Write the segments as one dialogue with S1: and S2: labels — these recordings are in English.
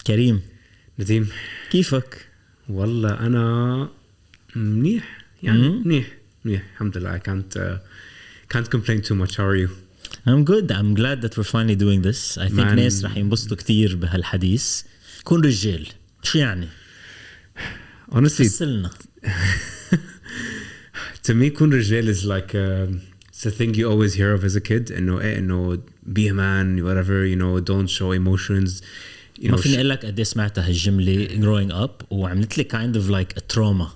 S1: كريم
S2: نديم
S1: كيفك؟
S2: والله أنا منيح يعني منيح الحمد لله. I can't complain too much. How are you?
S1: I'm good. I'm glad that we're finally doing this. I think ناس رح ينبسطوا كتير بهالحديث. كون رجال شو يعني؟
S2: Honestly
S1: فصلنا.
S2: To me كون رجال is like it's a thing you always hear of as a kid. إنه be a man, whatever, don't show emotions.
S1: ما فيني أقول لك قد إيه سمعتها هالجملة growing up وعملت لي kind of like a trauma,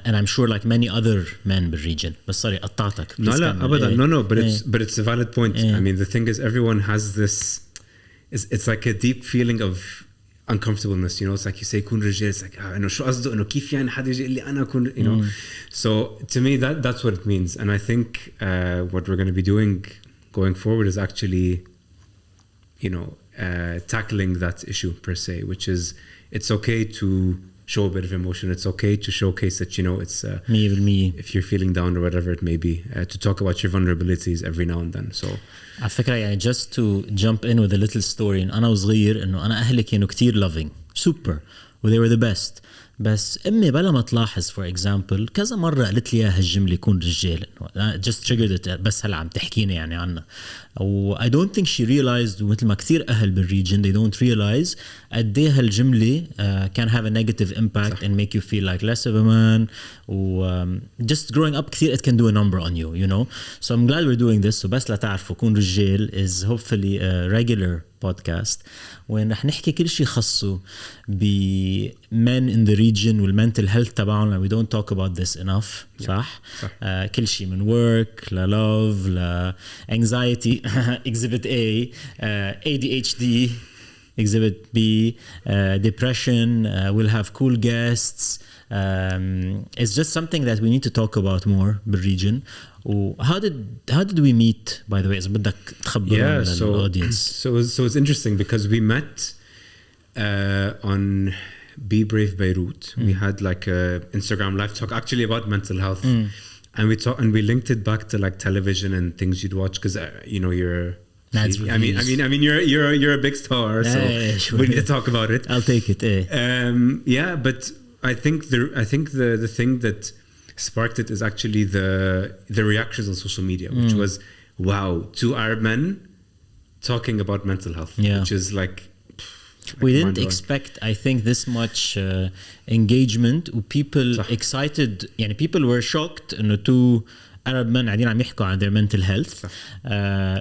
S1: and I'm sure like many other men بالregion. بس sorry قطعتك.
S2: لا أبدا. No, but it's a valid point. I mean, the thing is, everyone has this. It's like a deep feeling of uncomfortableness. It's like you say كون رجال. It's like إنه شو قصده إنه كيف يعني حد يجي اللي أنا كون. So to me that's what it means, and I think what we're going to be doing going forward is actually, tackling that issue per se, which is it's okay to show a bit of emotion. It's okay to showcase that, it's
S1: 100%
S2: if you're feeling down or whatever it may be, to talk about your vulnerabilities every now and then. So
S1: على فكرة يعني just to jump in with a little story. أنا وصغير إنه أنا أهلي كانوا كتير loving super و they were the best. بس أمي بلا ما تلاحظ for example كذا مرة قالت لي هالجملة كون رجال just triggered it بس هلا عم تحكيني يعني عنها. و I don't think she realized ومثل ما كثير أهل بالريجن they don't realize قد إيه هالجملة can have a negative impact and make you feel like less of a man. و just growing up كثير it can do a number on you, so I'm glad we're doing this. So بس لا تعرفوا كون رجال is hopefully a regular podcast وين رح نحكي كل شيء خاصه ب men in the region والmental health تبعهم. We don't talk about this enough. صح. كل شيء من work ل love ل anxiety exhibit A, ADHD exhibit B, depression. We'll have cool guests. It's just something that we need to talk about more بالregion. How did we meet, by the way? إذا بدك تخبرنا للaudience.
S2: So it's interesting because we met on Be Brave Beirut. We had like a Instagram live talk actually about mental health. And we linked it back to like television and things you'd watch because you're. I mean you're a big star, so
S1: sure.
S2: we need to talk about it.
S1: I'll take it.
S2: Yeah, but I think the thing that sparked it is actually the reactions on social media, which was wow, 2 Arab men talking about mental health, which is like.
S1: We didn't expect, I think, this much engagement. People excited. يعني people were shocked إنه 2 Arab men قاعدين عم يحكوا عن their mental health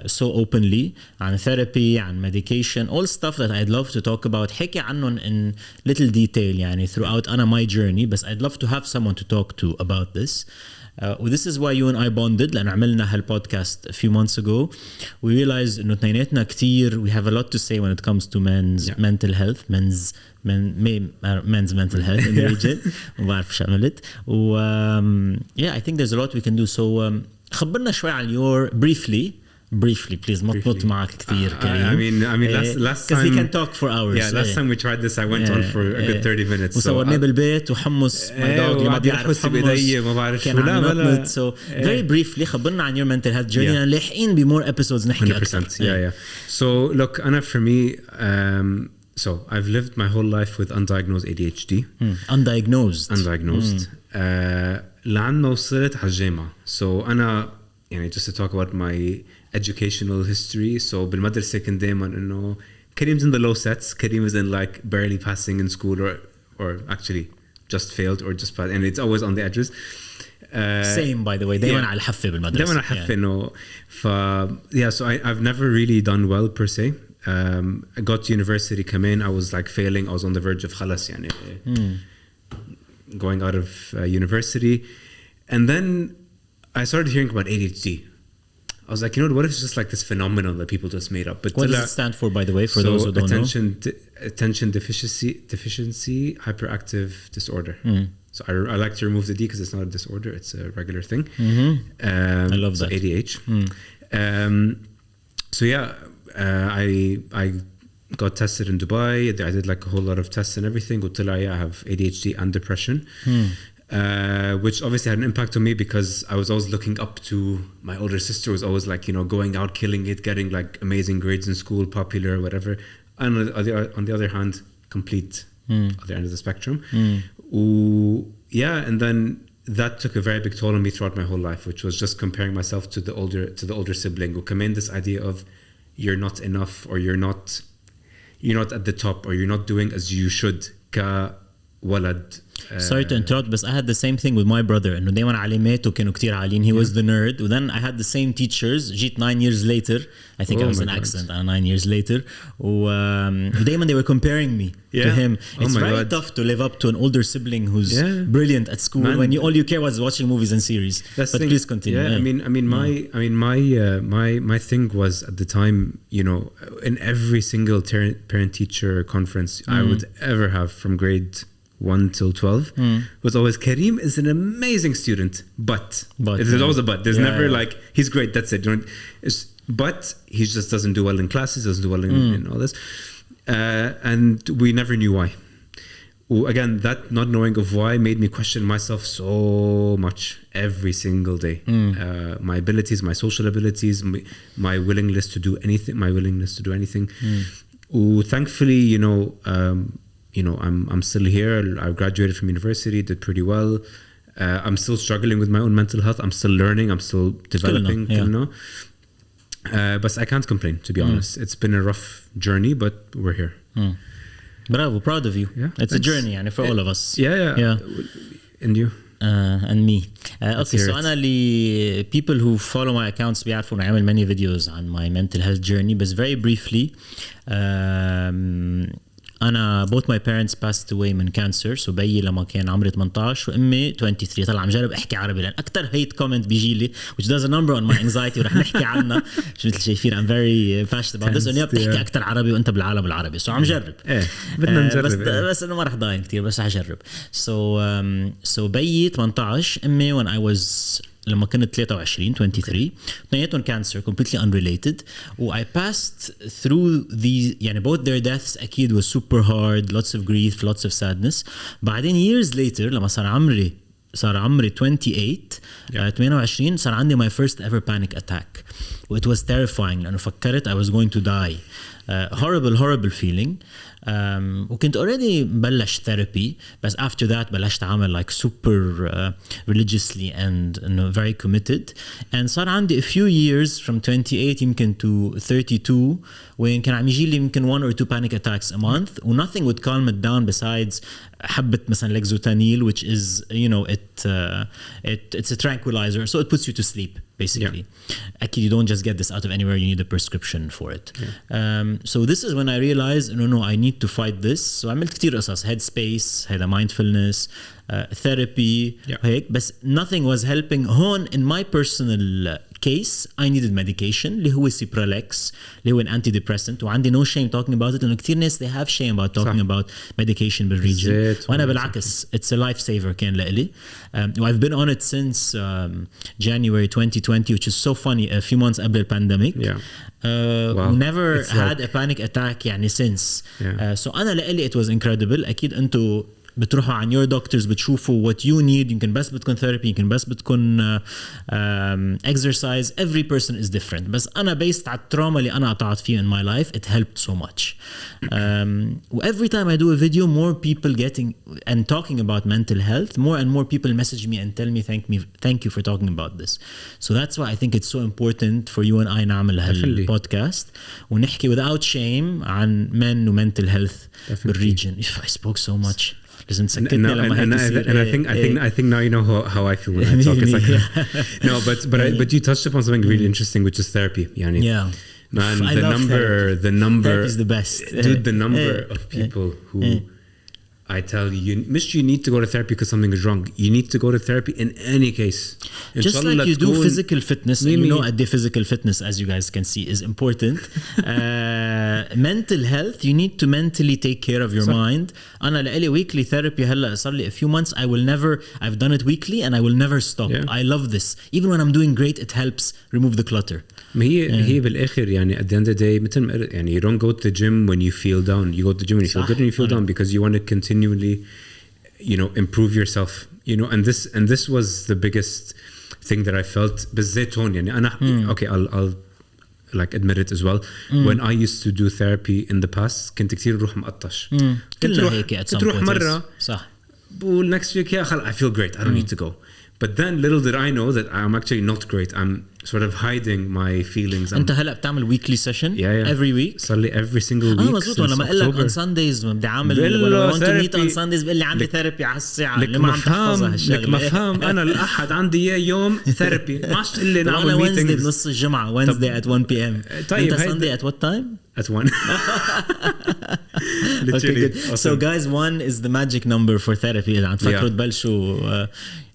S1: so openly, عن therapy, عن medication, all stuff that I'd love to talk about. حكي عنهم in little detail يعني throughout أنا my journey. But I'd love to have someone to talk to about this. This is why you and I bonded لأن عملنا هالبودكاست a few months ago. We realized إنه اثنيناتنا كتير we have a lot to say when it comes to men's mental health, men's mental health in the region. ما بعرف شو عملت. I think there's a lot we can do. So خبرنا شوي عن your briefly please ما تنط معك كثير كريم.
S2: I mean last time
S1: because we can talk for hours.
S2: Last time we tried this I went on for a good 30 minutes.
S1: وصورناه بالبيت وحمص my dog اللي ما بيعرف حمص كان عم ينطنط. So very briefly خبرنا عن your mental health journey. لاحقين ب more episodes نحكي أكثر.
S2: So look أنا for me so I've lived my whole life with undiagnosed ADHD. Undiagnosed. لعنا وصلت على الجامعة. So أنا يعني just to talk about my educational history. So بالمدرسة كان دايما إنه Karim's in the low sets. Karim is in like barely passing in school or actually just failed or just passed, and it's always on the edges.
S1: Same by the way. دايما على الحفة بالمدرسة.
S2: دايما على الحفة إنه so I've never really done well per se. I got to university كمان I was like failing. I was on the verge of خلاص يعني going out of university, and then I started hearing about ADHD. I was like, what if it's just like this phenomenon that people just made up? But
S1: what does it stand for, by the way, for those who don't know?
S2: Attention deficiency hyperactive disorder. So I like to remove the D because it's not a disorder; it's a regular thing.
S1: I love that.
S2: ADH. So I got tested in Dubai. I did like a whole lot of tests and everything. I have ADHD and depression. Which obviously had an impact on me because I was always looking up to my older sister, was always like, going out, killing it, getting like amazing grades in school, popular, whatever. and on the other hand, complete other end of the spectrum. And then that took a very big toll on me throughout my whole life, which was just comparing myself to the older sibling. وكمان this idea of you're not enough, or you're not at the top, or you're not doing as you should كولد.
S1: Sorry to interrupt, but I had the same thing with my brother. إنه دايما علاماته كانوا كتير عاليين. He was the nerd. And then I had the same teachers. جيت 9 years later. I think I was an accident. 9 years later. ودايما they were comparing me to him. It's very tough to live up to an older sibling who's brilliant at school when all you care about is watching movies and series. But please continue.
S2: My thing was at the time, in every single parent-teacher conference I would ever have from grade 1 till 12 was always, Karim is an amazing student, but there's always a but. There's never like, he's great, that's it. But he just doesn't do well in classes, doesn't do well in all this. And we never knew why. Again, that not knowing of why made me question myself so much every single day. My abilities, my social abilities, my willingness to do anything. Thankfully, I'm still here. I graduated from university, did pretty well. I'm still struggling with my own mental health. I'm still learning. I'm still developing. But I can't complain, to be honest. It's been a rough journey, but we're here.
S1: Bravo, proud of you. It's a journey, for all of us.
S2: And you?
S1: And me. Okay, so أنا اللي people who follow my accounts بيعرفوا أنا عامل many videos on my mental health journey, but very briefly. أنا both my parents passed away من cancer. So بيي لما كان عمري 18 وأمي 23. طلع عم جرب أحكي عربي لأن أكتر hate comment بيجيلي which does a number on my anxiety ورح نحكي عنها. شو مثل شايفين I'm very passionate about this. إني بتحكي أكتر عربي وأنت بالعالم العربي. So عم جرب.
S2: بدنا نجرب.
S1: بس إنه ما رح ضايل كتير بس هجرب. So بيي 18 أمي when I was لما كنت 23 اثنيناتهم cancer completely unrelated I passed through these both their deaths أكيد was super hard, lots of grief, lots of sadness. بعدين years later لما صار عمري 28 صار عندي my first ever panic attack. It was terrifying لأنه فكرت I was going to die. Horrible feeling. وكنت already بلش therapy بس after that بلشت أعمل like super religiously and very committed and صار عندي a few years from 28 يمكن to 32 وين كان عم يجي لي يمكن 1 or 2 panic attacks a month و nothing would calm it down besides حبة مثلا lexotanil which is it's a tranquilizer so it puts you to sleep basically. Actually, you don't just get this out of anywhere, you need a prescription for it. So this is when I realized no I need to fight this. So عملت كتير قصص headspace هذا mindfulness therapy هيك بس nothing was helping. هون in my personal case I needed medication اللي هو Cipralex اللي هو an antidepressant وعندي no shame talking about it لأنه كتير ناس they have shame about talking about medication بالريجن وأنا بالعكس it's a lifesaver كان لإلي. I've been on it since January 2020 which is so funny a few months قبل البانديميك. Never had a panic attack since. So أنا لإلي it was incredible. أكيد أنتوا بتروحوا عن your doctors بتشوفوا what you need. يمكن بس بتكون therapy يمكن بس بتكون exercise. Every person is different. بس أنا based على التراuma اللي أنا قطعت فيه in my life it helped so much. Every time I do a video more people getting and talking about mental health more and more people message me and tell me thank you for talking about this. So that's why I think it's so important for you and I نعمل هالبودكاست ونحكي without shame عن men و mental health بالريجن. I spoke so much. لازم تسكتني لما هيك يصير.
S2: I think now you know how I feel when I talk. It's like no, but you touched upon something really interesting, which is therapy. Man, the number
S1: therapy is the best.
S2: Dude, the number of people who I tell you need to go to therapy because something is wrong. You need to go to therapy in any case.
S1: Just like you do physical fitness, and you know the physical fitness, as you guys can see, is important. Mental health, you need to mentally take care of your mind. أنا لإلي weekly therapy هلا صار لي a few months. I've done it weekly and I will never stop. I love this. Even when I'm doing great, it helps remove the clutter.
S2: هي بالآخر at the end of the day مثل you don't go to the gym when you feel down. You go to the gym when you feel good and you feel down because you want to continually improve yourself. And this was the biggest thing that I felt بالذات هون أنا okay I'll like admit it as well. When I used to do therapy in the past كنت كتير روح مقطش.
S1: كلنا هيك at some
S2: تروح
S1: point.
S2: مرة
S1: صح.
S2: بقول next week يا خل I feel great. I don't need to go. But then little did I know that I'm actually not great. I'm sort of hiding my feelings.
S1: انت هلا بتعمل weekly session every week.
S2: صار لي every single week.
S1: مزبوط. لما اقول لك on Sundays بدي اعمل want to meet on Sundays بقول لي عندي ثيرابي على الساعه اللي ما عم تحفظها هالشغله. لك
S2: مفهوم انا الاحد عندي يوم ثيرابي ما عادش تقول لي نعمل
S1: meetings. بنص الجمعه Wednesday at 1 p.m.
S2: طيب
S1: انت Sunday at what time?
S2: At 1.
S1: Okay, good. So guys, 1 is the magic number for therapy. إذا عم تفكروا تبلشوا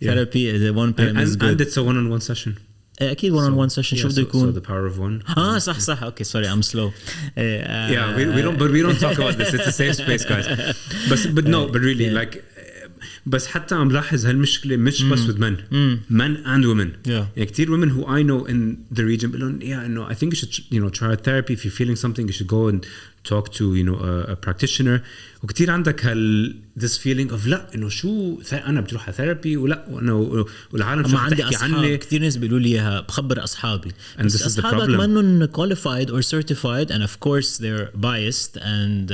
S1: therapy 1 p.m. is good.
S2: And it's a one-on-one session.
S1: أكيد one-on-one session. شو بده يكون?
S2: So the power of 1.
S1: صح. Okay, sorry, I'm slow.
S2: we don't talk about this. It's a safe space, guys. But really, like. بس حتى عم لاحظ هالمشكلة مش بس with men and women. يعني كتير women who I know in the region بيقولون I think you should try therapy. If you're feeling something you should go and talk to a practitioner. وكتير عندك this feeling of لا إنه شو أنا بدي أروح therapy ولا والعالم شو بتحكي عني.
S1: كتير ناس بيقولوا لي إياها بخبر أصحابي.
S2: And this is the problem.
S1: منهم qualified or certified and of course they're biased and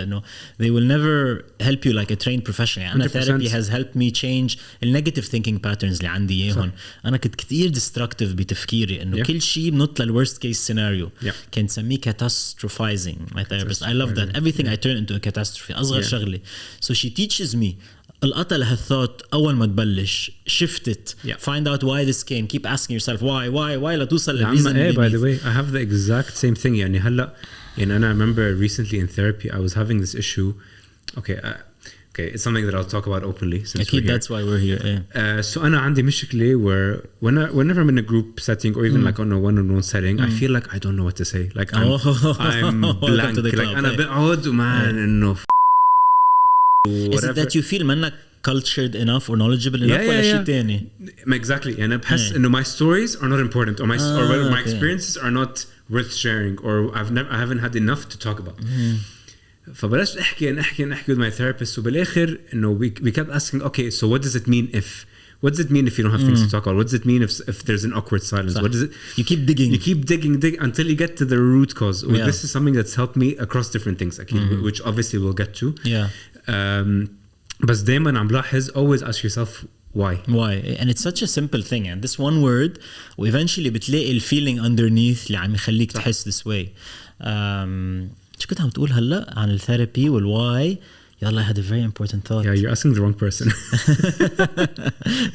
S1: they will never help you like a trained professional. يعني أنا therapy has helped me change the negative thinking patterns اللي عندي إياهم. أنا كنت كتير destructive بتفكيري إنه كل شيء بنط للworst case scenario. كنت سميه catastrophizing. My therapist. I love that. Everything I turn into a catastrophe. أصغر شغلة. So she teaches me القطع لهالثوت أول ما تبلش shift it. Find out why this came. Keep asking yourself why لا توصل للreason.
S2: By the way, I have the exact same thing. يعني هلا يعني أنا remember recently in therapy I was having this issue. Okay, it's something that I'll talk about openly since we're here.
S1: That's why we're here.
S2: So أنا عندي مشكلة where whenever I'm in a group setting or even like on a one-on-one setting, I feel like I don't know what to say. Like I'm blank. Like أنا بقعد ومان إنه
S1: Is it that you feel منك cultured enough or knowledgeable enough ولا شيء تاني؟
S2: Exactly. أنا بحس إنه my stories are not important or my experiences are not worth sharing or I haven't had enough to talk about. فبلاش نحكي with my therapist وبالآخر إنه we kept asking okay so what does it mean if you don't have things to talk about? What does it mean if there's an awkward silence? What does it?
S1: You keep digging
S2: until you get to the root cause. This is something that's helped me across different things which obviously we'll get to. بس دايما عم بلاحظ always ask yourself why
S1: and it's such a simple thing and this one word eventually بتلاقي feeling underneath اللي عم يخليك تحس this way. شو كنت عم تقول هلا عن الثيرابي والواي؟ يلا I had a very important thought.
S2: Yeah, you're asking the wrong person.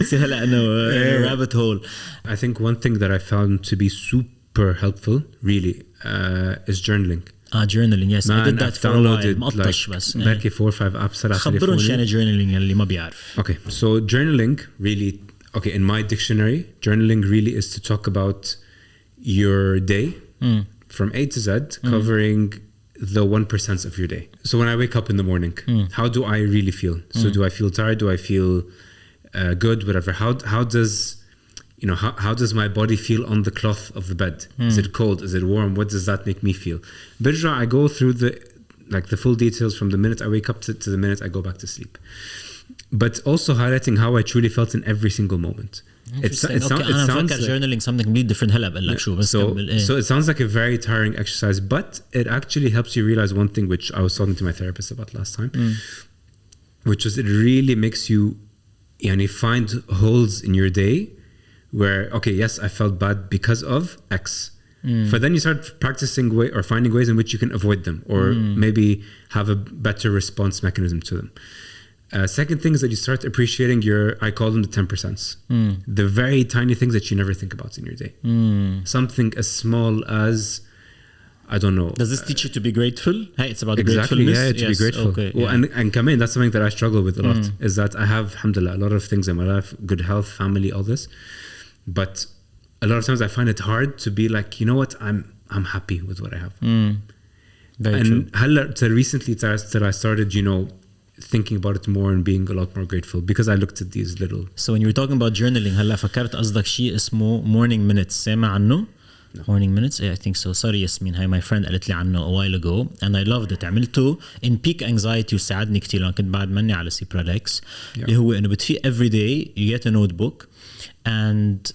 S1: See هلا إنه rabbit hole.
S2: I think one thing that I found to be super helpful really is journaling.
S1: Journaling, yes. I did that for a while. مقطش بس.
S2: باقي 4-5 apps على
S1: خبرون شو يعني journaling اللي ما بيعرف.
S2: Okay, so journaling really, in my dictionary, journaling really is to talk about your day from A to Z, covering the 1% of your day. So when I wake up in the morning, how do I really feel? So do I feel tired? Do I feel good? Whatever. How does how does my body feel on the cloth of the bed? Is it cold? Is it warm? What does that make me feel? Birja, I go through the full details from the minute I wake up to the minute I go back to sleep. But also highlighting how I truly felt in every single moment. It sounds like
S1: journaling something completely different. هلا بقول لك شو بس
S2: so it sounds like a very tiring exercise, but it actually helps you realize one thing which I was talking to my therapist about last time, which was it really makes you find holes in your day where okay, yes, I felt bad because of X. But then you start practicing or finding ways in which you can avoid them or maybe have a better response mechanism to them. Second thing is that you start appreciating I call them the 10%. The very tiny things that you never think about in your day. Something as small as, I don't know.
S1: Does this teach you to be grateful? Hey, it's about
S2: exactly,
S1: gratefulness.
S2: Yeah, to be grateful.
S1: Okay,
S2: well, and Karim, that's something that I struggle with a lot, is that I have, alhamdulillah, a lot of things in my life, good health, family, all this. But a lot of times I find it hard to be like, you know what, I'm happy with what I have.
S1: Very true.
S2: And recently that I started, thinking about it more and being a lot more grateful because I looked at these little.
S1: So when you were talking about journaling هلا فكرت قصدك شيء اسمه morning minutes. سامع عنه؟ Morning minutes, I think so. Sorry Yasmin, هاي my friend قالت لي عنه a while ago and I loved it. عملته in peak anxiety وساعدني كتير لأن كنت بعد مني على سيبرالكس اللي هو إنه بتفيق every day you get a notebook and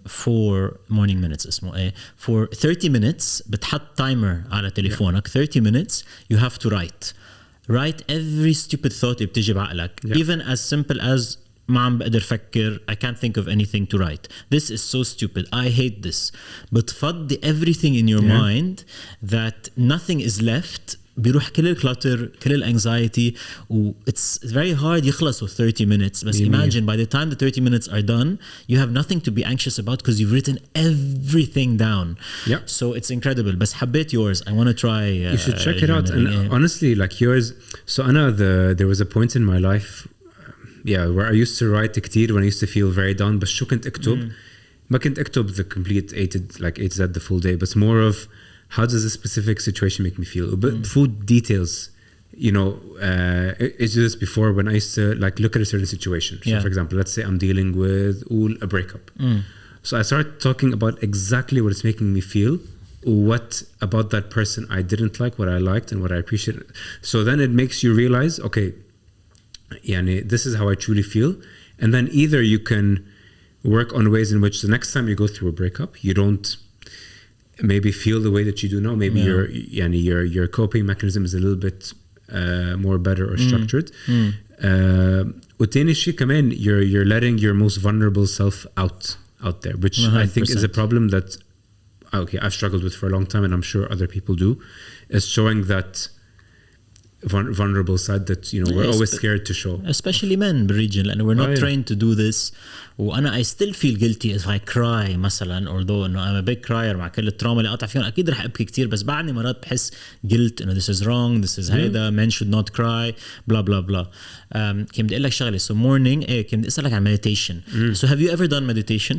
S1: for morning minutes اسمه إيه for 30 minutes بتحط timer على تليفونك 30 minutes you have to write every stupid thought اللي بتجي بعقلك even as simple as ما عم بقدر فكر I can't think of anything to write this is so stupid I hate this بتفضي everything in your mind that nothing is left بيروح كل الكلاتر كل الانكزايتي و it's very hard يخلصوا 30 minutes بس imagine by the time the 30 minutes are done you have nothing to be anxious about because you've written everything down so it's incredible بس حبيت yours I want to try
S2: you should check it out and honestly like yours so Anna there was a point in my life where I used to write كتير when I used to feel very down بس شو كنت أكتب ما كنت أكتب the complete A to Z the full day but more of how does this specific situation make me feel but food details you know it's just before when I used to like look at a certain situation so for example let's say I'm dealing with a breakup so I started talking about exactly what it's making me feel what about that person I didn't like what I liked and what I appreciated so then it makes you realize okay yani, this is how I truly feel and then either you can work on ways in which the next time you go through a breakup you don't maybe feel the way that you do now maybe your coping mechanism is a little bit more better or structured وتاني شيء كمان you're letting your most vulnerable self out there which 100%. I think is a problem that I've struggled with for a long time and I'm sure other people do is showing that vulnerable side that you know we're always scared to show
S1: especially men بالريجن لأنه we're not trained to do this وأنا I still feel guilty if I cry مثلا although إنه I'm a big crier مع كل التراما اللي قطع فيهم أكيد رح أبكي كتير بس بعدني مرات بحس guilt إنه this is wrong this is هيدا men should not cry blah blah blah كم بدي أقول لك شغلة so morning كم بدي أسألك عن meditation so have you ever done meditation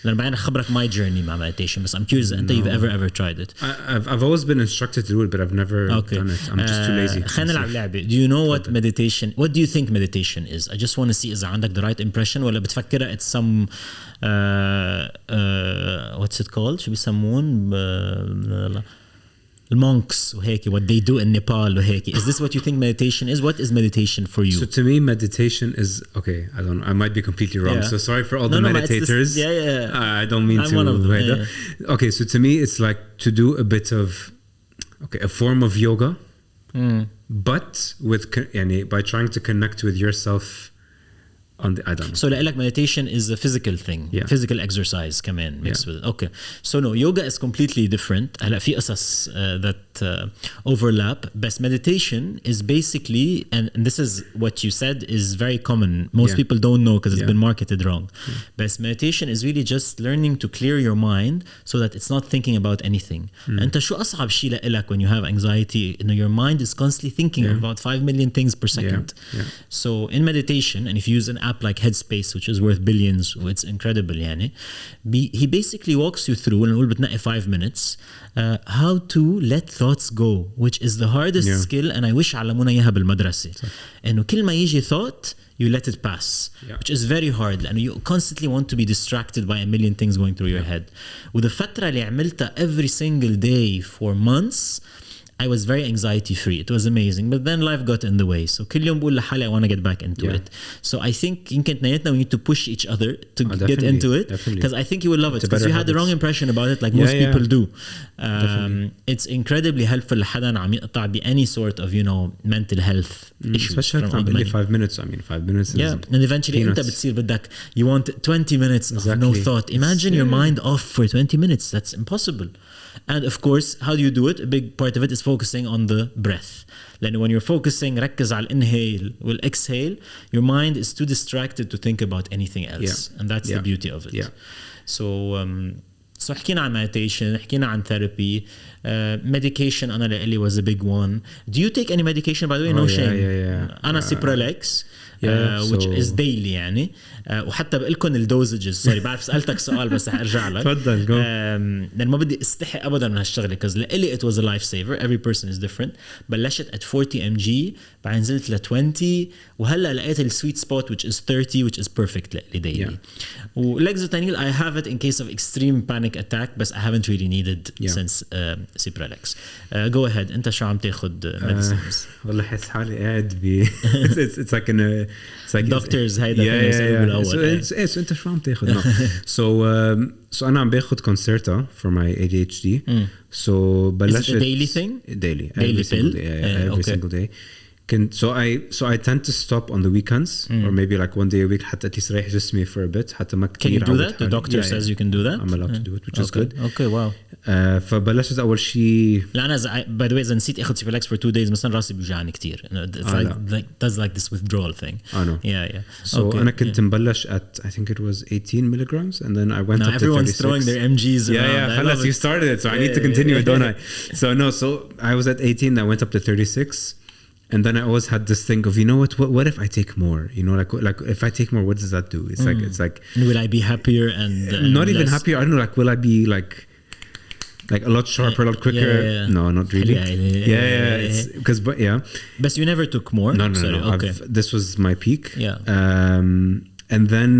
S1: لأن بعدين أخبرك my journey مع meditation بس I'm curious أنت you've ever tried it
S2: I've always been instructed to do it but I've never done it I'm just too lazy
S1: خلينا نلعب لعبة do you know what do you think meditation is I just want to see إذا عندك the right impression ولا بتفكرها it's some what's it called شو بيسمون monks وهيك what they do in Nepal وهيك is this what you think meditation is what is meditation for you
S2: so to me meditation is okay I don't know I might be completely wrong so sorry for all the meditators I don't mean
S1: I'm
S2: to
S1: one of them,
S2: okay so to me it's like to do a bit of a form of yoga but with يعني by trying to connect with yourself on the I don't know
S1: so like meditation is a physical thing physical exercise كمان mixed with it okay so no yoga is completely different هلا في قصص that overlap but meditation is basically and this is what you said is very common most people don't know because it's been marketed wrong but meditation is really just learning to clear your mind so that it's not thinking about anything أنت شو أصعب شيء لإلك when you have anxiety you know your mind is constantly thinking about 5 million things per second so in meditation and if you use an app like Headspace which is worth billions it's incredible يعني he basically walks you through ونقول بتنقي 5 minutes how to let thoughts go which is the hardest skill and I wish علمونا إياها بالمدرسة إنه كل ما يجي thought you let it pass which is very hard لأنه you constantly want to be distracted by a million things going through your head وذا فترة اللي عملتها every single day for months I was very anxiety free. It was amazing. But then life got in the way. So كل يوم بقول لحالي I want to get back into it. So I think يمكن تنيتنا we need to push each other to get into it. Because I think you will love it. Because you had the wrong impression about it like most people do. It's incredibly helpful لحدا عم يقطع ب any sort of you know mental health issues.
S2: Especially from only 5 minutes. I mean 5 minutes is
S1: and eventually أنت بتصير بدك you want 20 minutes of no thought. Imagine your mind off for 20 minutes. That's impossible. And of course how do you do it? A big part of it is focusing on the breath. لأنه when you're focusing ركز على الانهيل والexhale your mind is too distracted to think about anything else and that's the beauty of it. So حكينا عن meditation حكينا عن therapy medication أنا لإلي was a big one. Do you take any medication by the way? No shame. أنا Cipralex which is daily يعني. وحتى بقلكن الدوزجز sorry بعرف سألتك سؤال بس رح ارجع لك.
S2: تفضل go.
S1: لأن ما بدي استحي أبدا من هالشغلة because لإلي it was a lifesaver. Every person is different. بلشت at 40 mg بعدين نزلت ل 20 وهلا لقيت السويت spot which is 30 which is perfect لإلي daily. ولexotanil I have it in case of extreme panic attack بس I haven't really needed since Cipralex. Go ahead. أنت شو عم تاخد medicines؟
S2: والله حس حالي قاعد ب it's like it's like
S1: doctors هيدا كانوا يسألوا بالأول.
S2: so أنت شو عم تاخد؟ so أنا عم باخد Concerta for my ADHD. So
S1: is it a daily thing?
S2: Daily
S1: pill?
S2: single day, every single day. So I tend to stop on the weekends or maybe like one day a week حتى at least ريح جسمي for a bit حتى ما كتير.
S1: Can you do that? The doctor says you can do that?
S2: I'm allowed to do it which is good.
S1: Okay, wow.
S2: فبلشت أول شيء.
S1: لا أنا by the way إذا نسيت أخذ Cipralex for 2 days مثلا راسي بيوجعني كتير. It does like this withdrawal thing.
S2: I know.
S1: Yeah.
S2: So أنا كنت مبلش at I think it was 18 milligrams and then I went up to 36.
S1: Everyone's throwing their MGs around.
S2: Yeah. خلاص you started it so I need to continue don't I? So I was at 18 I went up to 36. And then I always had this thing of, you know what if I take more? You know, like if I take more, what does that do? It's like
S1: will I be happier and
S2: not even happier? I don't know. Like, will I be like a lot sharper, a lot quicker?
S1: Yeah.
S2: No, not really. Because
S1: But you never took more.
S2: No.
S1: Sorry, okay.
S2: This was my peak.
S1: Yeah.
S2: And then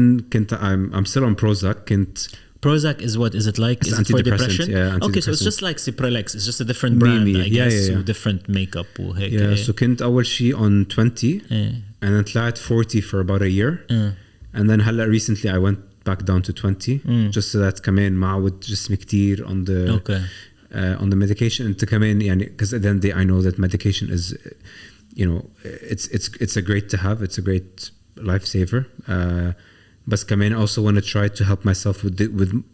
S2: I'm still on Prozac.
S1: Prozac is what? Is it like? Is it for depression?
S2: Yeah,
S1: okay, so it's just like Cipralex. It's just a different brand, I guess.
S2: Yeah.
S1: Different makeup.
S2: So كنت أول شيء on 20 and then طلعت 40 for about a year. And then هلا recently I went back down to 20 just so that كمان معود جسمي كتير on the medication. أنت كمان يعني because at the end of the day I know that medication is you know it's a great to have. It's a great lifesaver. بس كمان also want to try to help myself with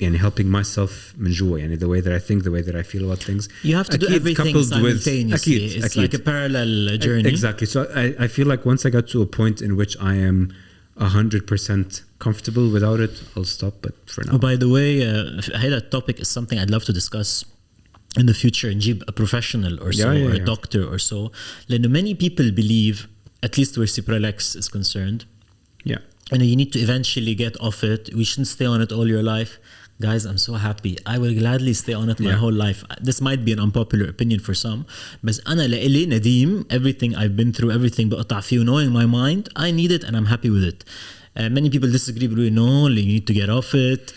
S2: يعني helping myself من جوا يعني the way that I think, the way that I feel about things.
S1: You have to do everything simultaneously. It's like a parallel journey.
S2: Exactly. So I feel like once I got to a point in which I am 100% comfortable without it, I'll stop. But for now.
S1: Oh, by the way, that topic is something I'd love to discuss in the future and a professional or so, or a doctor or so. لأنه many people believe, at least where Cipralex is concerned, and you need to eventually get off it. We shouldn't stay on it all your life. Guys, I'm so happy. I will gladly stay on it my whole life. This might be an unpopular opinion for some, but أنا لإلي Nadim, everything I've been through, everything بقطع فيه, knowing my mind, I need it and I'm happy with it. Many people disagree, but no, you need to get off it.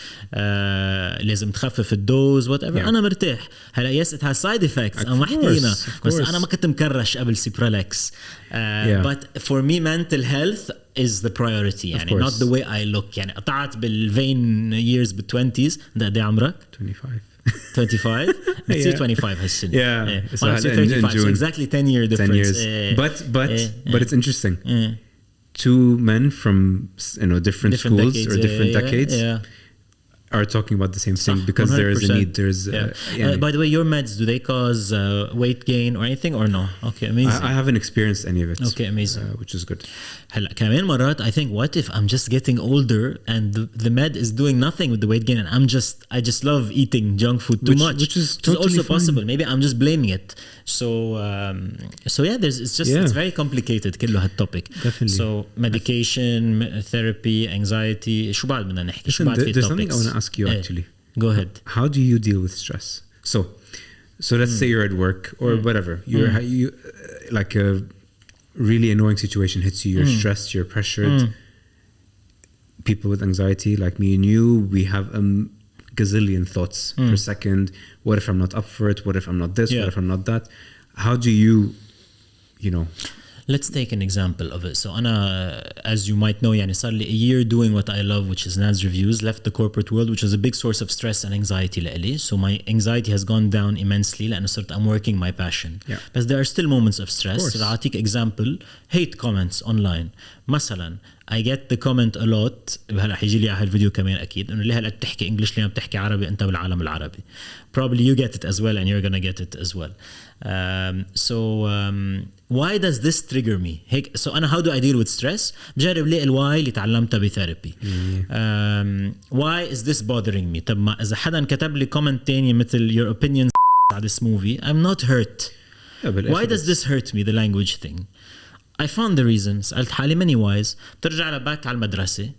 S1: لازم تخفف الدوز, whatever. أنا مرتاح. هلا yes, it has side effects. أنا حكينا, بس أنا ما كنت مكرش قبل Cipralex. But for me, mental health is the priority. يعني not the way I look. يعني قطعت بالvain years بال20s. ده قد عمرك؟ 25. بتصير 25 هالسنة.
S2: Yeah.
S1: So 35. So exactly 10-year difference.
S2: 10 years. But it's interesting. Two men from different schools decades, or different decades are talking about the same thing because 100%. There is a need. There's
S1: by the way, your meds, do they cause weight gain or anything or no? Okay, amazing.
S2: I haven't experienced any of it.
S1: Okay, amazing.
S2: Which is good.
S1: هلا كمان مرات I think what if I'm just getting older and the med is doing nothing with the weight gain and I just love eating junk food too much,
S2: which is totally
S1: also
S2: fine.
S1: possible. Maybe I'm just blaming it. So yeah, it's very complicated كله هالtopic.
S2: Definitely.
S1: So medication, therapy, anxiety. شو بعد بدنا نحكي؟ شو بعد في
S2: There's something I want to ask you actually.
S1: Go ahead.
S2: How do you deal with stress? So let's say you're at work or whatever. You like a really annoying situation hits you. You're stressed. You're pressured. People with anxiety, like me and you, we have a gazillion thoughts per second. What if I'm not up for it? What if I'm not this? What if I'm not that? How do you know?
S1: Let's take an example of it. So أنا, as you might know, يعني صار لي a year doing what I love, which is Nad's reviews, left the corporate world, which is a big source of stress and anxiety لإلي. So my anxiety has gone down immensely لأنه صرت I'm working my passion. But there are still moments of stress. So أعطيك example, hate comments online. مثلا I get the comment a lot. هلا حيجي لي على الفيديو كمان أكيد إنه ليه هلا بتحكي إنجليش ليه ما بتحكي عربي أنت بالعالم العربي. Probably you get it as well and you're gonna get it as well. Why does this trigger me? So أنا how do I deal with stress? بجرب ليه الواي اللي تعلمتها بثيرابي. Why is this bothering me? طب ما إذا حدا كتب لي comment تاني مثل your opinion على this movie, I'm not hurt. Why does this hurt me? The language thing. I found the reason. سألت حالي many ways. بترجع لباك على المدرسة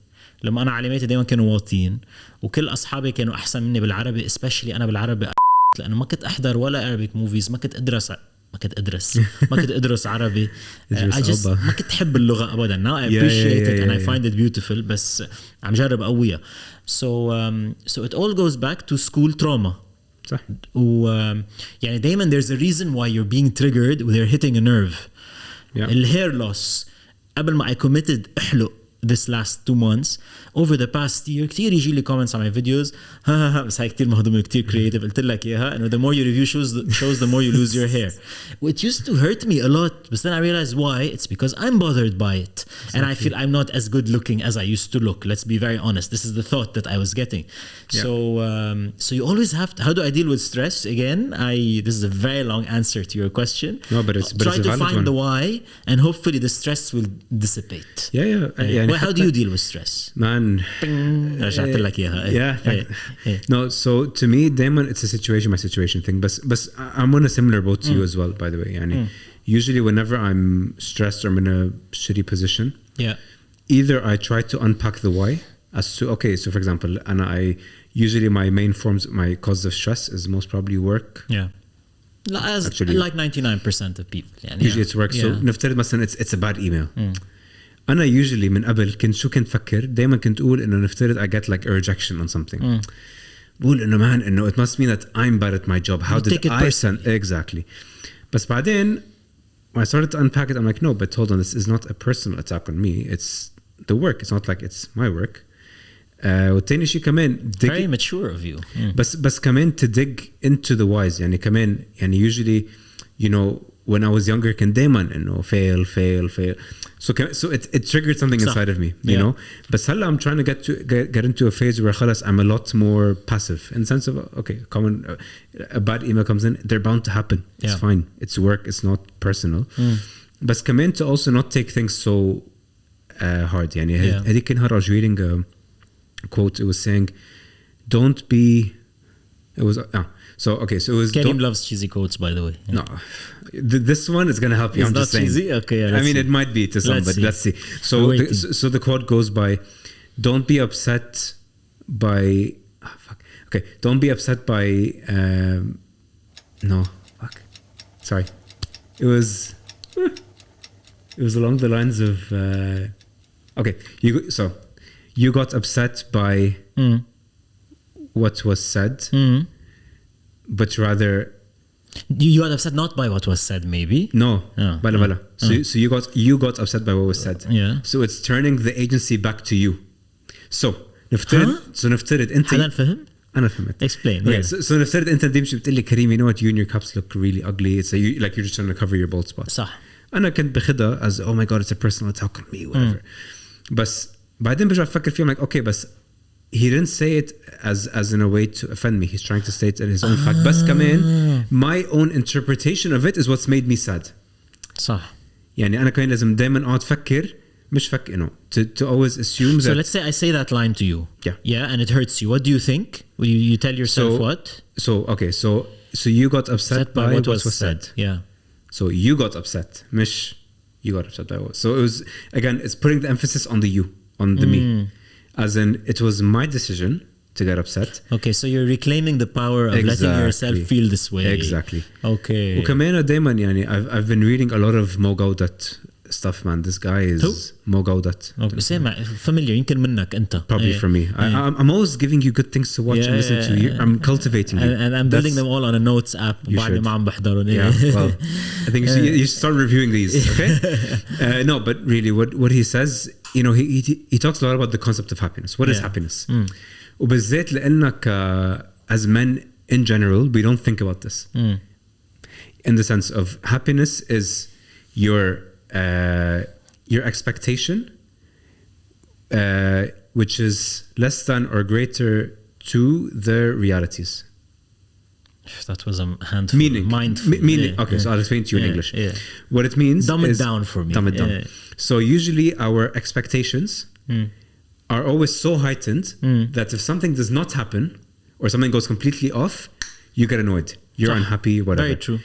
S1: لما أنا علاماتي دايما كانوا واطيين وكل أصحابي كانوا أحسن مني بالعربي especially أنا بالعربي لأنه ما كنت أحضر ولا Arabic movies ما كنت أدرس عربي ما كنت أحب اللغة أبدا. Now I appreciate it and I find it beautiful بس عم جرب قوية. So it all goes back to school trauma.
S2: صح.
S1: يعني دايما there's a reason why you're being triggered when you're hitting a nerve. الhair loss قبل ما I committed أحلق this last 2 months over the past year كتير يجي لي comments on my videos بس هاي كتير مهضومة كتير creative قلت لك إياها إنه the more you review shows the more you lose your hair. It used to hurt me a lot but then I realized why. It's because I'm bothered by it. Exactly. And I feel I'm not as good looking as I used to look. Let's be very honest. This is the thought that I was getting. So you always have to, how do I deal with stress? Again, this is a very long answer to your question.
S2: No, but it's
S1: try
S2: a
S1: to
S2: valid
S1: find
S2: one.
S1: the why and hopefully the stress will dissipate.
S2: Yeah.
S1: Well, how do you deal with stress?
S2: Man,
S1: رجعت لك إياها.
S2: No, so to me دايما it's a situation by situation thing. But I'm on a similar boat to you as well, by the way. يعني usually whenever I'm stressed or I'm in a shitty position, either I try to unpack the why as to okay, so for example, and I usually my main forms, my cause of stress is most probably work.
S1: As actually, like 99% of people.
S2: Usually it's work. So نفترض مثلا it's a bad email. أنا usually من قبل كنت فكر دايما كنت أقول إنه نفترض I get like a rejection on something. بقول إنه man إنه it must mean that I'm bad at my job. How did I send exactly? بس بعدين when I started to unpack it I'm like no, but hold on, this is not a personal attack on me. It's the work. It's not like it's my work. والتاني شيء كمان
S1: very mature of you.
S2: بس كمان to dig into the whys. يعني كمان يعني usually you know when I was younger كان دايما إنه fail. So it triggered something inside of me, you know. But هلا I'm trying to get into a phase where خلاص I'm a lot more passive in the sense of okay, a bad email comes in, they're bound to happen. It's fine. It's work. It's not personal. But كمان to also not take things so hard. يعني هذيك النهار I was reading a quote. It was saying, "Don't be." It was So it was.
S1: Karim loves cheesy quotes, by the way.
S2: No, this one is going to help you. I'm just saying.
S1: Cheesy? Okay,
S2: I mean, it might be to some, but let's see. So the quote goes by, "Don't be upset by." Okay, don't be upset by. No, fuck. Sorry, it was along the lines of. Okay, you got upset by what was said. But rather
S1: you got upset not by what was said maybe
S2: bala. So you got upset by what was said. So it's turning the agency back to you. So نفترض انت
S1: حدا فهم؟
S2: انا فهمت.
S1: Explain.
S2: So نفترض انت ديمشي بتقول لي كريم, you know what, you and your cups look really ugly. It's like you're just trying to cover your bald spot.
S1: صح.
S2: انا كنت باخدها as oh my god it's a personal attack on me whatever. بس بعدين برجع افكر فيه like okay بس he didn't say it as in a way to offend me. He's trying to state it in his own fact. بس كمان my own interpretation of it is what's made me sad.
S1: صح.
S2: يعني أنا كمان لازم دايما أقعد فكر مش فكر إنه to always assume that.
S1: So let's say I say that line to you. Yeah, and it hurts you. What do you think? You tell yourself what? So you got upset by what was said. Yeah.
S2: So you got upset. مش you got upset by what. So it was again it's putting the emphasis on the you, on the me. As in, it was my decision to get upset.
S1: Okay, so you're reclaiming the power of letting yourself feel this way.
S2: Exactly.
S1: Okay.
S2: وكمان دايما يعني I've been reading a lot of Mo Gaudat stuff, man. This guy is Mo Gaudat.
S1: Okay. سامع familiar يمكن منك أنت.
S2: Probably from me. I'm always giving you good things to watch and listen to. I'm cultivating you.
S1: And I'm building them all on a notes app. بعد ما عم بحضرهم.
S2: Well, I think you should start reviewing these. Okay. No, but really, what he says, you know, he talks a lot about the concept of happiness. What is happiness? وبالذات لأنك as men in general, we don't think about this. In the sense of happiness is your expectation, which is less than or greater to the realities.
S1: That was a handful.
S2: Meaning. Okay, so I'll explain to you in English. What it means
S1: dumb it down for me.
S2: Dumb it down. So usually our expectations are always so heightened that if something does not happen or something goes completely off, you get annoyed. You're unhappy, whatever.
S1: Very true.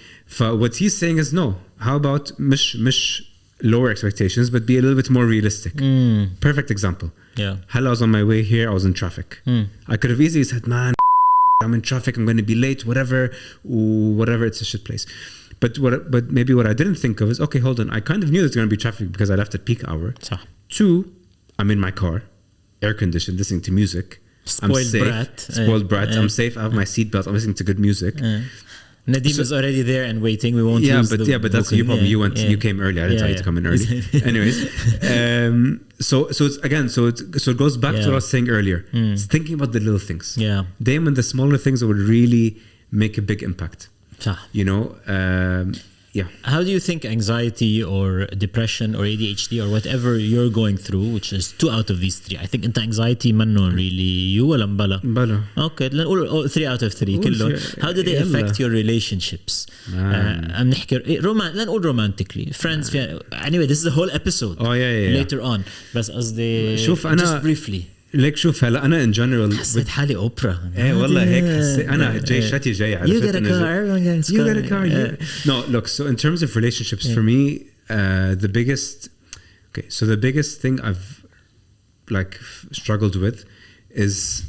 S2: What he's saying is no. How about مش lower expectations, but be a little bit more realistic. Perfect example.
S1: Yeah.
S2: Hell, I was on my way here, I was in traffic. I could have easily said, man, I'm in traffic, I'm going to be late, whatever, it's a shit place. But maybe what I didn't think of is, okay, hold on, I kind of knew there's going to be traffic because I left at peak hour.
S1: صح.
S2: 2, I'm in my car, air conditioned, listening to music. I'm safe. Spoiled brat. I'm safe. I have my seatbelt. I'm listening to good music.
S1: Nadim is already there and waiting. We won't use
S2: but that's your problem. You came early. I didn't tell you to come in early. Anyways, so it goes back to what I was saying earlier. It's thinking about the little things.
S1: Yeah.
S2: Damon, the smaller things that would really make a big impact. You know. Yeah.
S1: How do you think anxiety or depression or ADHD or whatever you're going through, which is 2 out of these 3, I think انت anxiety منه really you ولا مبلا. Okay, نقول 3 out of 3 كله. How do they affect your relationships? نحكي لا نقول romantically, friends. Anyway, this is a whole episode. Later on. بس قصدي
S2: شوف أنا
S1: just briefly.
S2: ليك شوف هلا انا in general
S1: حسيت حالي اوبرا.
S2: والله هيك حسيت انا جاي شاتي جاي على
S1: you get a car.
S2: No, look, so in terms of relationships for me the biggest thing I've like struggled with is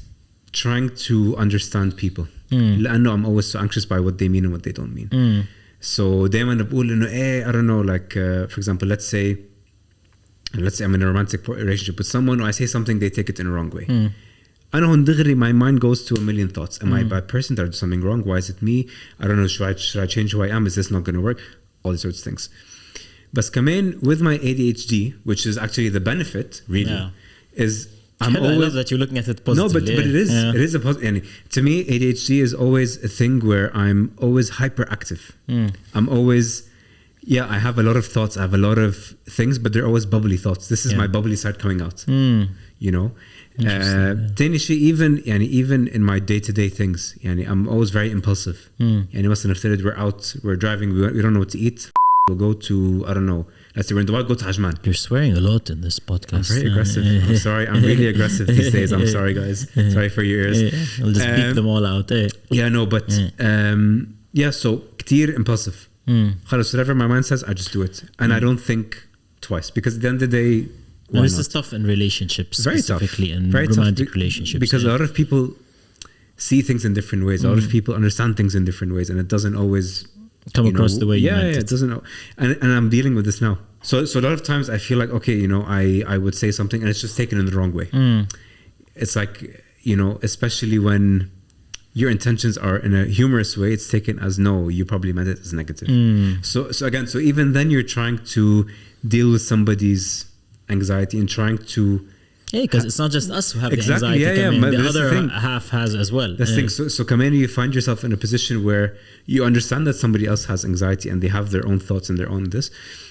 S2: trying to understand people. لأنه I'm always so anxious by what they mean and what they don't mean. So دايما بقول انه I don't know, like for example, let's say I'm in a romantic relationship with someone, or I say something, they take it in a wrong way. I know my mind goes to a million thoughts. Am I a bad person? Did I do something wrong? Why is it me? I don't know. Should I change who I am? Is this not going to work? All these sorts of things. But Karim, with my ADHD, which is actually the benefit, really, is
S1: I love that you're looking at it positively.
S2: No, but it is a positive. To me, ADHD is always a thing where I'm always hyperactive. I'm always. Yeah, I have a lot of thoughts. I have a lot of things, but they're always bubbly thoughts. This is my bubbly side coming out. You know, even in my day-to-day things, I'm always very impulsive. مثلا نفترض we're out, we're driving, we don't know what to eat. We'll go to, I don't know, let's say we're in Dubai, go to Hajman.
S1: You're swearing a lot in this podcast.
S2: I'm very aggressive. I'm sorry. I'm really aggressive these days. I'm sorry, guys. Sorry for your ears.
S1: I'll just beat them all out.
S2: Yeah, no, but so كتير impulsive. خلاص, whatever my mind says, I just do it, and I don't think twice, because at the end of the day,
S1: and this is tough in relationships,
S2: very
S1: specifically
S2: tough.
S1: in
S2: very
S1: romantic
S2: tough,
S1: relationships,
S2: because a lot of people see things in different ways. A lot of people understand things in different ways, and it doesn't always
S1: come across the way you meant it.
S2: It doesn't know. And I'm dealing with this now. So a lot of times I feel like, okay, I would say something and it's just taken in the wrong way. It's like, especially when your intentions are in a humorous way, it's taken as no, you probably meant it as negative. So even then you're trying to deal with somebody's anxiety and trying to
S1: because it's not just us who have the anxiety. The other half has as well.
S2: That's thing. So come in, you find yourself in a position where you understand that somebody else has anxiety and they have their own thoughts and their own this,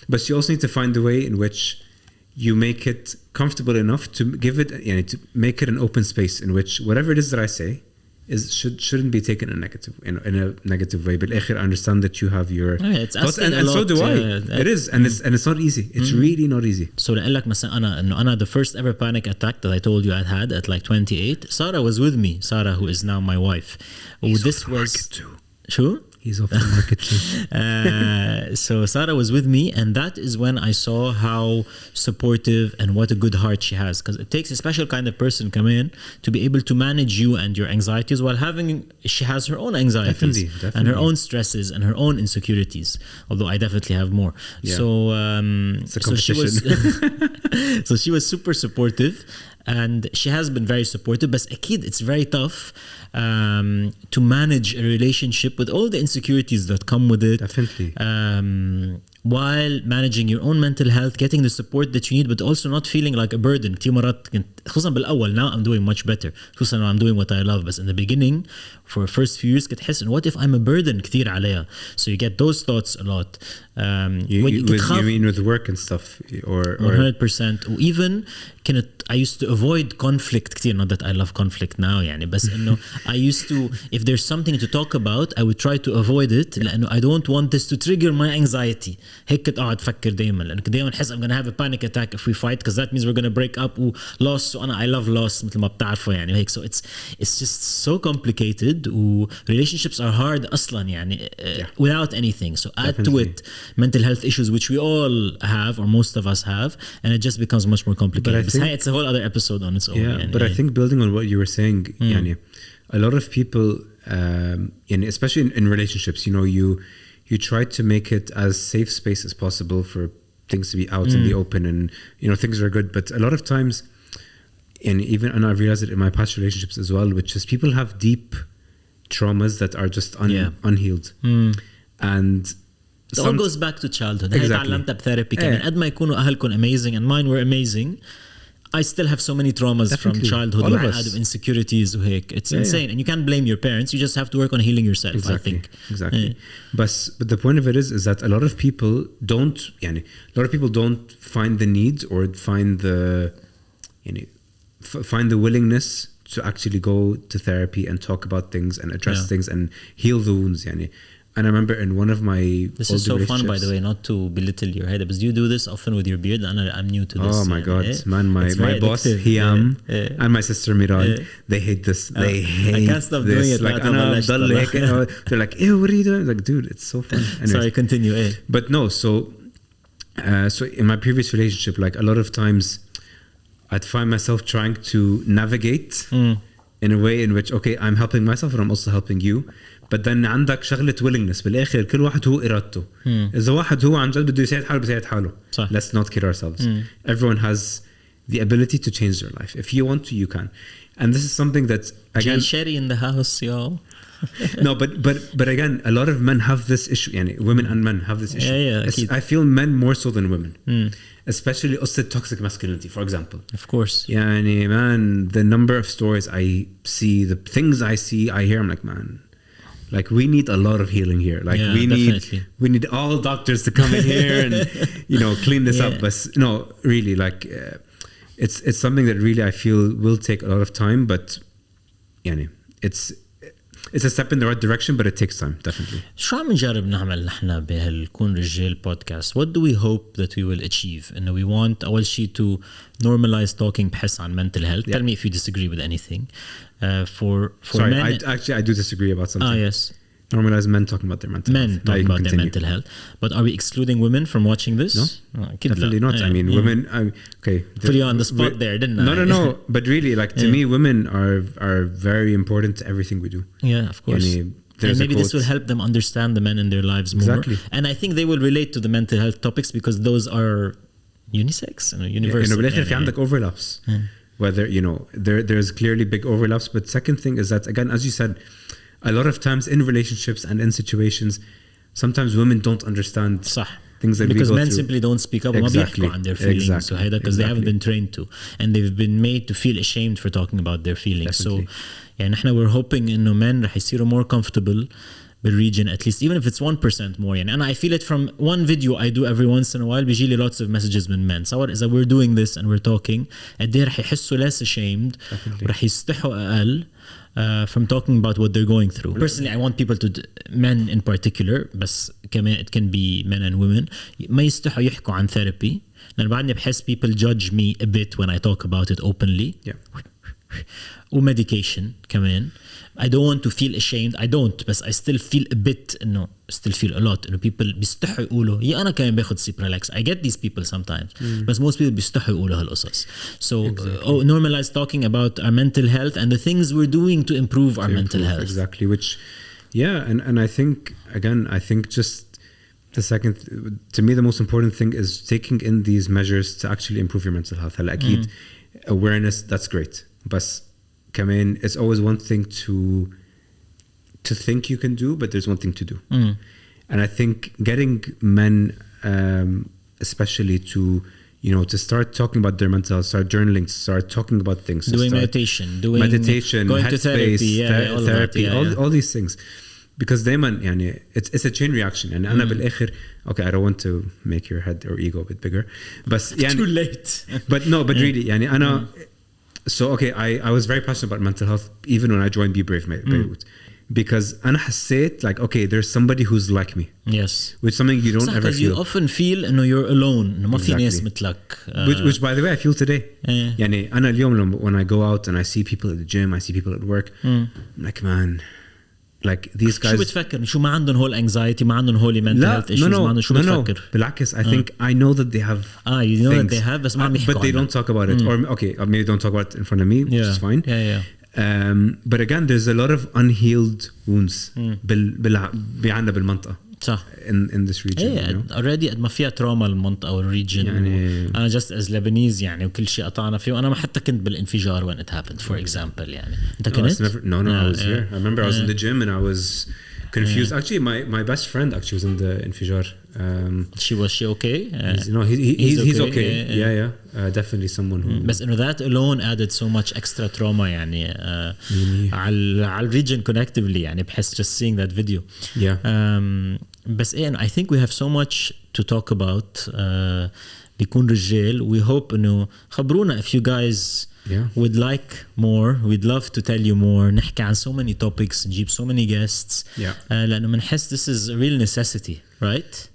S2: but you also need to find a way in which you make it comfortable enough to give it, to make it an open space in which whatever it is that I say shouldn't be taken in a negative way. But I understand that you have your thoughts, and so do I. It is, and it's not easy. It's really not easy.
S1: So لأقول لك مثلا أنا the first ever panic attack that I told you I had at like 28. Sarah was with me. Sarah, who is now my wife.
S2: This was
S1: Sure.
S2: He's off the market too.
S1: So Sarah was with me, and that is when I saw how supportive and what a good heart she has, because it takes a special kind of person come in to be able to manage you and your anxieties while she has her own anxieties
S2: definitely.
S1: And her own stresses and her own insecurities, although I definitely have more.
S2: Yeah.
S1: So she was super supportive, and she has been very supportive, but أكيد it's very tough to manage a relationship with all the insecurities that come with it.
S2: Definitely.
S1: While managing your own mental health, getting the support that you need, but also not feeling like a burden. كتير مرات خصوصا بالأول, now I'm doing much better, خصوصا I'm doing what I love, but in the beginning, for the first few years, كتحس what if I'm a burden كتير عليها. So you get those thoughts a lot.
S2: You mean with work and stuff, or
S1: 100%. Or even I used to avoid conflict كتير. Not that I love conflict now يعني, بس إنه I used to, if there's something to talk about I would try to avoid it لأنه I don't want this to trigger my anxiety. هيك أقعد أفكر دايما, لأنه دايما حس I'm gonna have a panic attack if we fight because that means we're gonna break up و loss. وأنا I love loss مثل ما بتعرفوا يعني هيك. So it's just so complicated و relationships are hard أصلا يعني without anything. So add to it mental health issues which we all have or most of us have, and it just becomes much more complicated. But it's a whole other episode on its own.
S2: Yeah, but I think building on what you were saying, يعني, a lot of people, يعني, especially in relationships, you know, you try to make it as safe space as possible for things to be out in the open, and you know things are good. But a lot of times, and I've realized it in my past relationships as well, which is people have deep traumas that are just unhealed, and
S1: it all goes back to childhood. Exactly. تعلمتها بثيرابي كمان. قد ما يكونوا أهلكم amazing and mine were amazing, I still have so many traumas from childhood. All of us. Out of insecurities وهيك. It's insane. And you can't blame your parents. You just have to work on healing yourself, I think.
S2: Exactly. But the point of it is that a lot of people don't find the need or find the willingness to actually go to therapy and talk about things and address things and heal the wounds. يعني. And I remember in one of my
S1: this is so fun, by the way, not to belittle your head, but do you do this often with your beard? I'm new to this.
S2: Oh my God, man! My boss Hiam and my sister Miral, they hate this. They hate. I
S1: can't stop doing it.
S2: Like they're like, "Ew, what are you doing?" Like, dude, it's so fun. Anyways.
S1: Sorry, continue.
S2: But no, so in my previous relationship, like a lot of times, I'd find myself trying to navigate in a way in which, okay, I'm helping myself and I'm also helping you. But then عندك شغلة willingness بالآخر, كل واحد هو إرادته. إذا واحد هو عن جد بده يساعد حاله بيساعد حاله. Let's not kid ourselves. Everyone has the ability to change their life. If you want to, you can. And this is something that again.
S1: Sherry in the house, y'all.
S2: No, but again, a lot of men have this issue. يعني women and men have this issue. I feel men more so than women. Especially also toxic masculinity, for example.
S1: Of course.
S2: يعني man, the number of stories I see, the things I see, I hear, I'm like, man. Like we need a lot of healing here. Like we need all doctors to come in here and clean this up. But no, really, like it's something that really I feel will take a lot of time. But it's a step in the right direction, but it takes time, definitely.
S1: شو عم نجرب نعمل نحن بهالكون رجال podcast? What do we hope that we will achieve? And we want أول شيء to normalize talking بحس عن mental health. Tell me if you disagree with anything. For
S2: Sorry,
S1: men,
S2: I do disagree about something.
S1: Yes.
S2: Normalize men talking about their mental health.
S1: Men talking about their mental health. But are we excluding women from watching this?
S2: No, definitely not. I mean, women. Okay,
S1: put you on the spot there, didn't I?
S2: No. But really, like to me, women are very important to everything we do.
S1: Yeah, of course. And maybe this will help them understand the men in their lives more.
S2: Exactly.
S1: And I think they will relate to the mental health topics because those are unisex, universal.
S2: بالآخر في عندك overlaps. Whether there's clearly big overlaps. But second thing is that again, as you said. A lot of times in relationships and in situations, sometimes women don't understand things that
S1: because
S2: we go
S1: men
S2: through.
S1: simply don't speak up.
S2: Exactly.
S1: On their feelings, because they haven't been trained to, and they've been made to feel ashamed for talking about their feelings.
S2: Definitely.
S1: So, نحن we're hoping إنه men رح يصيروا more comfortable بالregion, at least even if it's 1% more. And I feel it from one video I do every once in a while. بيجي لي lots of messages من men. So إذا we're doing this and we're talking, قد رح يحسوا less ashamed, ورح يستحوا أقل. From talking about what they're going through. Personally, I want people to, men in particular, بس كمان it can be men and women, ما يستحوا يحكوا عن therapy. لأن بعدني بحس people judge me a bit when I talk about it openly. وmedication كمان. I don't want to feel ashamed. I don't, but I still feel a bit, still feel a lot. People بيستحوا يقولوا أنا كمان باخد Cipralex. I get these people sometimes, but most people بيستحوا يقولوا هالقصص. So normalize talking about our mental health and the things we're doing to improve our mental health.
S2: Exactly, which, and I think just the second, to me, the most important thing is taking in these measures to actually improve your mental health. هلا أكيد awareness, that's great, but كمان it's always one thing to think you can do, but there's one thing to do. And I think getting men especially to to start talking about their mental health, start journaling, start talking about things,
S1: doing meditation, going to therapy,
S2: all these things, because دايما it's a chain reaction. يعني أنا بالآخر okay, I don't want to make your head or ego a bit bigger, but
S1: too late.
S2: but really يعني أنا So okay, I was very passionate about mental health even when I joined Be Brave Beirut. Because أنا حسيت like okay there's somebody who's like me.
S1: Yes.
S2: Which is something you don't ever feel.
S1: You often feel إنه you're alone. إنه ما في ناس مثلك.
S2: Which by the way I feel today. يعني أنا اليوم when I go out and I see people at the gym, I see people at work, I'm like man, like these guys.
S1: شو بتفكر؟ شو ما عندهم هول anxiety, ما عندهم هول mental health issues, ما عندهم شو بتفكر؟
S2: بالعكس I think I know that they have.
S1: You know that they have بس ما عم يحكوا
S2: but they don't talk about it. Or okay, maybe don't talk about it in front of me, which is fine.
S1: Yeah.
S2: But again, there's a lot of unhealed wounds بيعنا بالمنطقة.
S1: صح.
S2: In this region.
S1: You know? Already قد ما فيها تروما المنطقة والريجن. يعني أنا just as Lebanese يعني وكل شيء قطعنا فيه وأنا ما حتى كنت بالانفجار when it happened for example يعني. أنت كنت؟
S2: No, I was here. I remember I was in the gym and I was confused. Actually, my best friend actually was in the انفجار.
S1: Was she okay?
S2: He's okay. Yeah. Definitely someone who.
S1: بس إنه that alone added so much extra trauma يعني على region connectively يعني بحس just seeing that video.
S2: Yeah.
S1: بس I think we have so much to talk about. بكون رجال. We hope إنه خبرونا if you guys would like more. We'd love to tell you more. نحكي عن so many topics. نجيب so many guests. لأنه منحس this is a real necessity, right?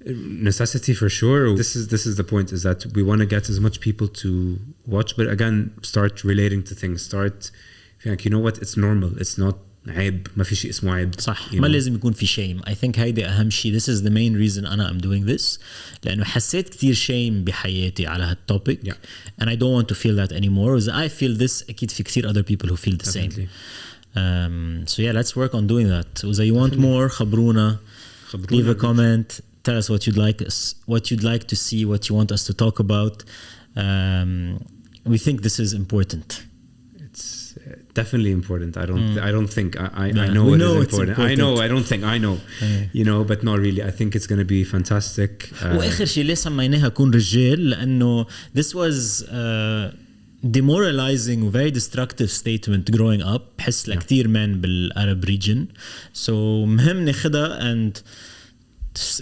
S2: Necessity for sure. This is the point, is that we want to get as much people to watch, but again, start relating to things. Start like, you know what? It's normal. It's not عيب. ما في شيء اسمه عيب.
S1: صح. ما لازم يكون في shame. I think هيدا أهم شيء. This is the main reason أنا I'm doing this. لأنه حسيت كتير shame بحياتي على هالtopic. And I don't want to feel that anymore. I feel this. أكيد في كتير other people who feel the same. So yeah, let's work on doing that. وإذا you want more خبرونا. Leave a comment. Tell us what you'd like to see, what you want us to talk about. We think this is important.
S2: It's definitely important. I don't think I know it is important. I know. I don't think I know. You know, but not really. I think it's going to be fantastic.
S1: وآخر شيء ليه سميناها كون رجال لأنه this was demoralizing very destructive statement growing up. بحس لكتير من بالعرب region. So مهم ناخدها and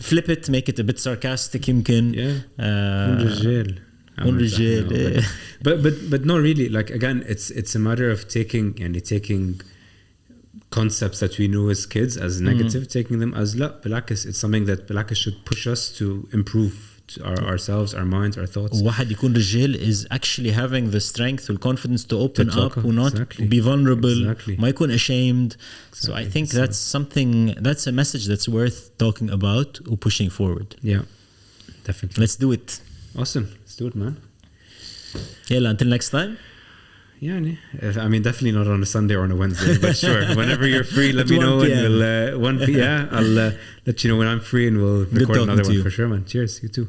S1: flip it, make it a bit sarcastic يمكن. كون رجال.
S2: But not really. Like again, it's a matter of taking concepts that we knew as kids as negative, taking them as لا بالعكس. It's something that بالعكس should push us to improve ourselves, our minds, our thoughts.
S1: واحد يكون رجال is actually having the strength and confidence to open up and not be vulnerable. ما يكون ashamed. So I think that's a message that's worth talking about or pushing forward.
S2: Yeah, definitely.
S1: Let's do it.
S2: Awesome. Let's do it, man.
S1: Yeah, until next time.
S2: Yeah, I mean, definitely not on a Sunday or on a Wednesday, but sure, whenever you're free, let me know. And we'll, 1 p.m. I'll let you know when I'm free, and we'll record another one for sure, man. Cheers, you too.